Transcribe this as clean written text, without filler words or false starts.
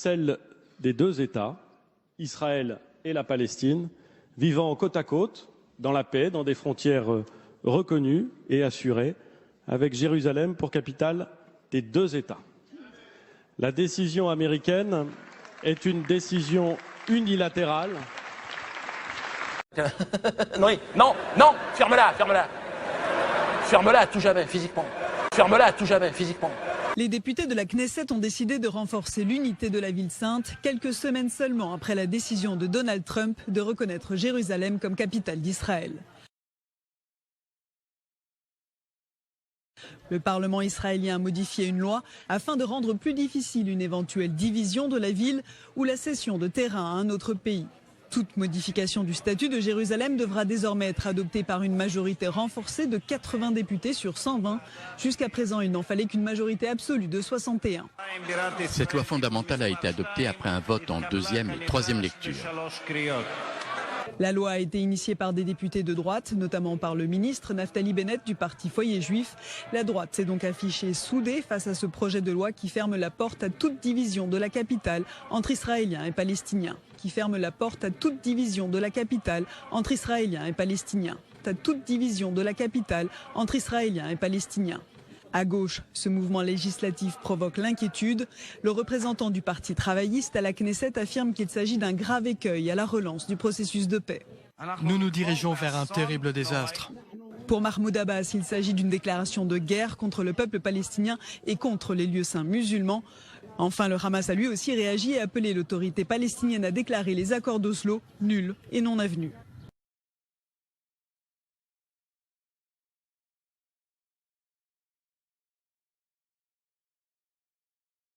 celle des deux États, Israël et la Palestine, vivant côte à côte, dans la paix, dans des frontières reconnues et assurées, avec Jérusalem pour capitale des deux États. La décision américaine est une décision unilatérale. Non, ferme-la. Ferme-la à tout jamais, physiquement. Ferme-la à tout jamais, physiquement. Les députés de la Knesset ont décidé de renforcer l'unité de la ville sainte, quelques semaines seulement après la décision de Donald Trump de reconnaître Jérusalem comme capitale d'Israël. Le Parlement israélien a modifié une loi afin de rendre plus difficile une éventuelle division de la ville ou la cession de terrain à un autre pays. Toute modification du statut de Jérusalem devra désormais être adoptée par une majorité renforcée de 80 députés sur 120. Jusqu'à présent, il n'en fallait qu'une majorité absolue de 61. Cette loi fondamentale a été adoptée après un vote en deuxième et troisième lecture. La loi a été initiée par des députés de droite, notamment par le ministre Naftali Bennett du parti Foyer Juif. La droite s'est donc affichée soudée face à ce projet de loi qui ferme la porte à toute division de la capitale entre Israéliens et Palestiniens. Qui ferme la porte à toute division de la capitale entre Israéliens et Palestiniens. À toute division de la capitale entre Israéliens et Palestiniens. À gauche, ce mouvement législatif provoque l'inquiétude. Le représentant du parti travailliste à la Knesset affirme qu'il s'agit d'un grave écueil à la relance du processus de paix. Nous nous dirigeons vers un terrible désastre. Pour Mahmoud Abbas, il s'agit d'une déclaration de guerre contre le peuple palestinien et contre les lieux saints musulmans. Enfin, le Hamas a lui aussi réagi et appelé l'autorité palestinienne à déclarer les accords d'Oslo nuls et non avenus.